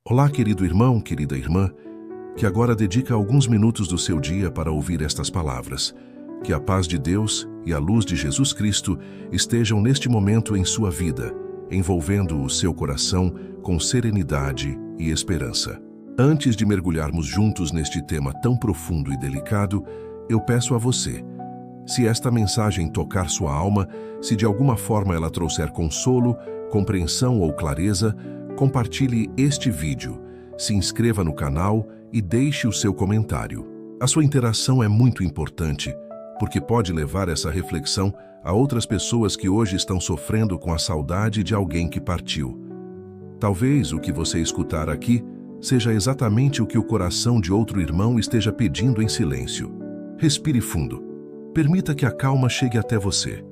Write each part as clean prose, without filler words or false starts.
Olá, querido irmão, querida irmã, que agora dedica alguns minutos do seu dia para ouvir estas palavras. Que a paz de Deus e a luz de Jesus Cristo estejam neste momento em sua vida, envolvendo o seu coração com serenidade e esperança. Antes de mergulharmos juntos neste tema tão profundo e delicado, eu peço a você, se esta mensagem tocar sua alma, se de alguma forma ela trouxer consolo, compreensão ou clareza, compartilhe este vídeo, se inscreva no canal e deixe o seu comentário. A sua interação é muito importante, porque pode levar essa reflexão a outras pessoas que hoje estão sofrendo com a saudade de alguém que partiu. Talvez o que você escutar aqui seja exatamente o que o coração de outro irmão esteja pedindo em silêncio. Respire fundo. Permita que a calma chegue até você.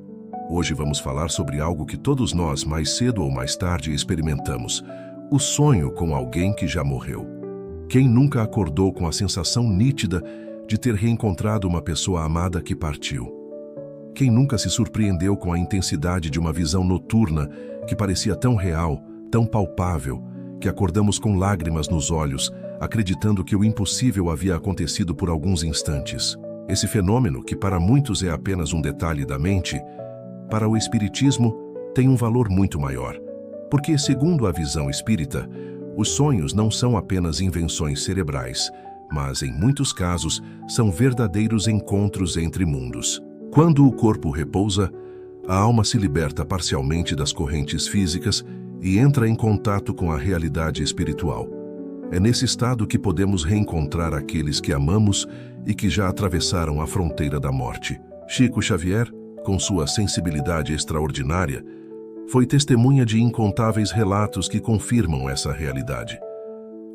Hoje vamos falar sobre algo que todos nós, mais cedo ou mais tarde, experimentamos: o sonho com alguém que já morreu. Quem nunca acordou com a sensação nítida de ter reencontrado uma pessoa amada que partiu? Quem nunca se surpreendeu com a intensidade de uma visão noturna que parecia tão real, tão palpável, que acordamos com lágrimas nos olhos, acreditando que o impossível havia acontecido por alguns instantes? Esse fenômeno, que para muitos é apenas um detalhe da mente, para o Espiritismo tem um valor muito maior. Porque, segundo a visão espírita, os sonhos não são apenas invenções cerebrais, mas, em muitos casos, são verdadeiros encontros entre mundos. Quando o corpo repousa, a alma se liberta parcialmente das correntes físicas e entra em contato com a realidade espiritual. É nesse estado que podemos reencontrar aqueles que amamos e que já atravessaram a fronteira da morte. Chico Xavier, com sua sensibilidade extraordinária, foi testemunha de incontáveis relatos que confirmam essa realidade.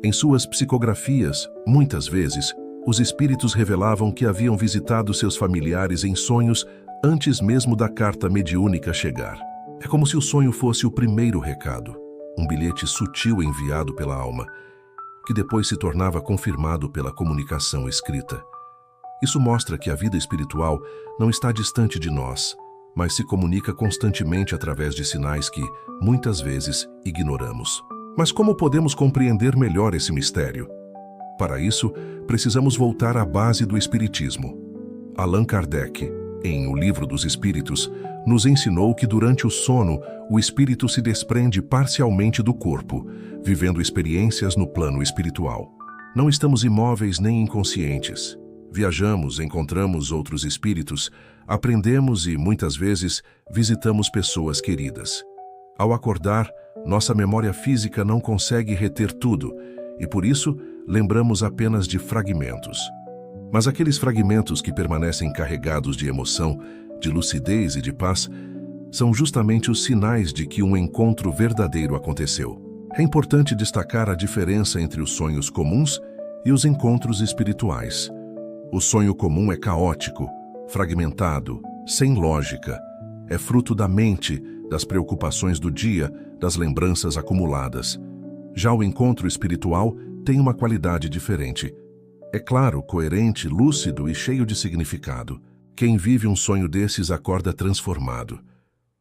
Em suas psicografias, muitas vezes, os espíritos revelavam que haviam visitado seus familiares em sonhos antes mesmo da carta mediúnica chegar. É como se o sonho fosse o primeiro recado, um bilhete sutil enviado pela alma, que depois se tornava confirmado pela comunicação escrita. Isso mostra que a vida espiritual não está distante de nós, mas se comunica constantemente através de sinais que, muitas vezes, ignoramos. Mas como podemos compreender melhor esse mistério? Para isso, precisamos voltar à base do Espiritismo. Allan Kardec, em O Livro dos Espíritos, nos ensinou que durante o sono, o espírito se desprende parcialmente do corpo, vivendo experiências no plano espiritual. Não estamos imóveis nem inconscientes. Viajamos, encontramos outros espíritos, aprendemos e, muitas vezes, visitamos pessoas queridas. Ao acordar, nossa memória física não consegue reter tudo e, por isso, lembramos apenas de fragmentos. Mas aqueles fragmentos que permanecem carregados de emoção, de lucidez e de paz, são justamente os sinais de que um encontro verdadeiro aconteceu. É importante destacar a diferença entre os sonhos comuns e os encontros espirituais. O sonho comum é caótico, fragmentado, sem lógica. É fruto da mente, das preocupações do dia, das lembranças acumuladas. Já o encontro espiritual tem uma qualidade diferente. É claro, coerente, lúcido e cheio de significado. Quem vive um sonho desses acorda transformado.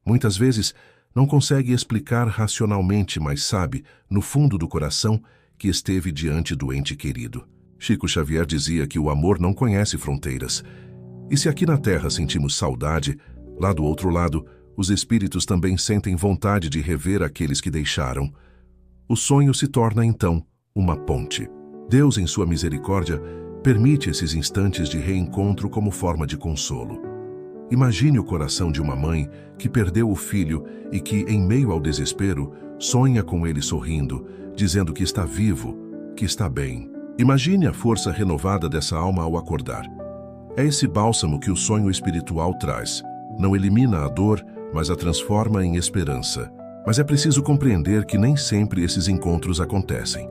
Muitas vezes não consegue explicar racionalmente, mas sabe, no fundo do coração, que esteve diante do ente querido. Chico Xavier dizia que o amor não conhece fronteiras. E se aqui na Terra sentimos saudade, lá do outro lado, os espíritos também sentem vontade de rever aqueles que deixaram. O sonho se torna, então, uma ponte. Deus, em sua misericórdia, permite esses instantes de reencontro como forma de consolo. Imagine o coração de uma mãe que perdeu o filho e que, em meio ao desespero, sonha com ele sorrindo, dizendo que está vivo, que está bem. Imagine a força renovada dessa alma ao acordar. É esse bálsamo que o sonho espiritual traz. Não elimina a dor, mas a transforma em esperança. Mas é preciso compreender que nem sempre esses encontros acontecem.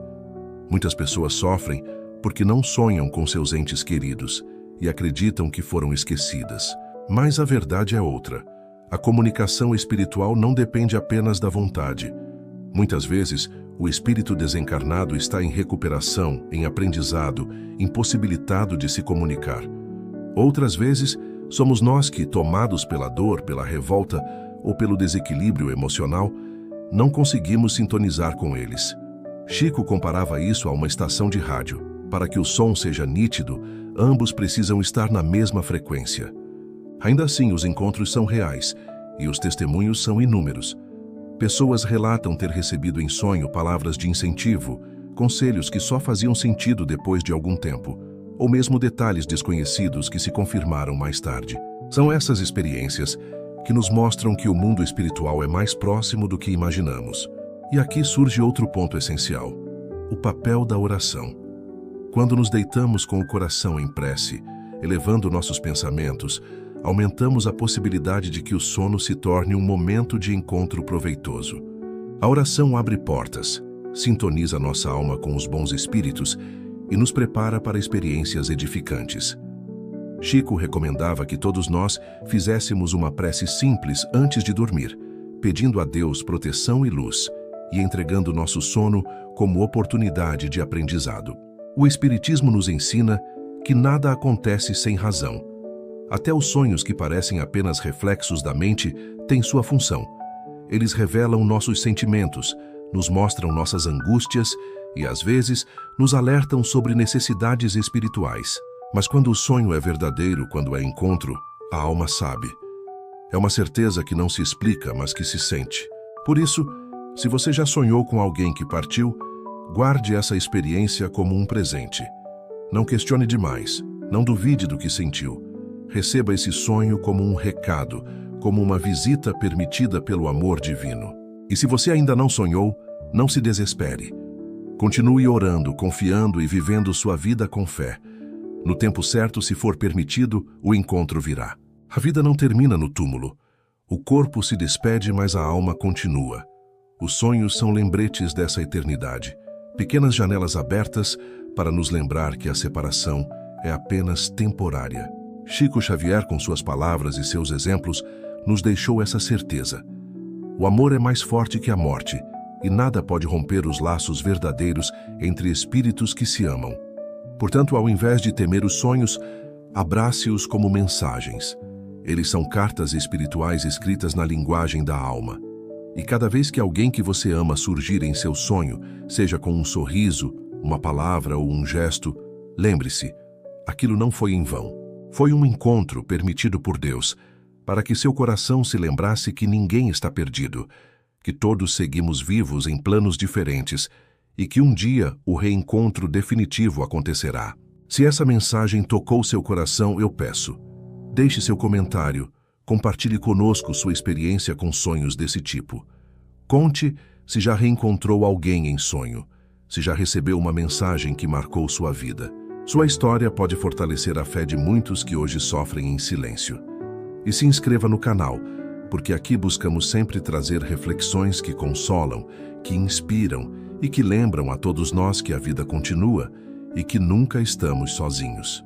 Muitas pessoas sofrem porque não sonham com seus entes queridos e acreditam que foram esquecidas. Mas a verdade é outra. A comunicação espiritual não depende apenas da vontade. Muitas vezes, o espírito desencarnado está em recuperação, em aprendizado, impossibilitado de se comunicar. Outras vezes, somos nós que, tomados pela dor, pela revolta ou pelo desequilíbrio emocional, não conseguimos sintonizar com eles. Chico comparava isso a uma estação de rádio. Para que o som seja nítido, ambos precisam estar na mesma frequência. Ainda assim, os encontros são reais e os testemunhos são inúmeros. Pessoas relatam ter recebido em sonho palavras de incentivo, conselhos que só faziam sentido depois de algum tempo, ou mesmo detalhes desconhecidos que se confirmaram mais tarde. São essas experiências que nos mostram que o mundo espiritual é mais próximo do que imaginamos. E aqui surge outro ponto essencial: o papel da oração. Quando nos deitamos com o coração em prece, elevando nossos pensamentos, aumentamos a possibilidade de que o sono se torne um momento de encontro proveitoso. A oração abre portas, sintoniza nossa alma com os bons espíritos e nos prepara para experiências edificantes. Chico recomendava que todos nós fizéssemos uma prece simples antes de dormir, pedindo a Deus proteção e luz e entregando nosso sono como oportunidade de aprendizado. O Espiritismo nos ensina que nada acontece sem razão. Até os sonhos que parecem apenas reflexos da mente têm sua função. Eles revelam nossos sentimentos, nos mostram nossas angústias e, às vezes, nos alertam sobre necessidades espirituais. Mas quando o sonho é verdadeiro, quando é encontro, a alma sabe. É uma certeza que não se explica, mas que se sente. Por isso, se você já sonhou com alguém que partiu, guarde essa experiência como um presente. Não questione demais, não duvide do que sentiu. Receba esse sonho como um recado, como uma visita permitida pelo amor divino. E se você ainda não sonhou, não se desespere. Continue orando, confiando e vivendo sua vida com fé. No tempo certo, se for permitido, o encontro virá. A vida não termina no túmulo. O corpo se despede, mas a alma continua. Os sonhos são lembretes dessa eternidade, pequenas janelas abertas para nos lembrar que a separação é apenas temporária. Chico Xavier, com suas palavras e seus exemplos, nos deixou essa certeza. O amor é mais forte que a morte, e nada pode romper os laços verdadeiros entre espíritos que se amam. Portanto, ao invés de temer os sonhos, abrace-os como mensagens. Eles são cartas espirituais escritas na linguagem da alma. E cada vez que alguém que você ama surgir em seu sonho, seja com um sorriso, uma palavra ou um gesto, lembre-se, aquilo não foi em vão. Foi um encontro permitido por Deus, para que seu coração se lembrasse que ninguém está perdido, que todos seguimos vivos em planos diferentes e que um dia o reencontro definitivo acontecerá. Se essa mensagem tocou seu coração, eu peço, deixe seu comentário, compartilhe conosco sua experiência com sonhos desse tipo. Conte se já reencontrou alguém em sonho, se já recebeu uma mensagem que marcou sua vida. Sua história pode fortalecer a fé de muitos que hoje sofrem em silêncio. E se inscreva no canal, porque aqui buscamos sempre trazer reflexões que consolam, que inspiram e que lembram a todos nós que a vida continua e que nunca estamos sozinhos.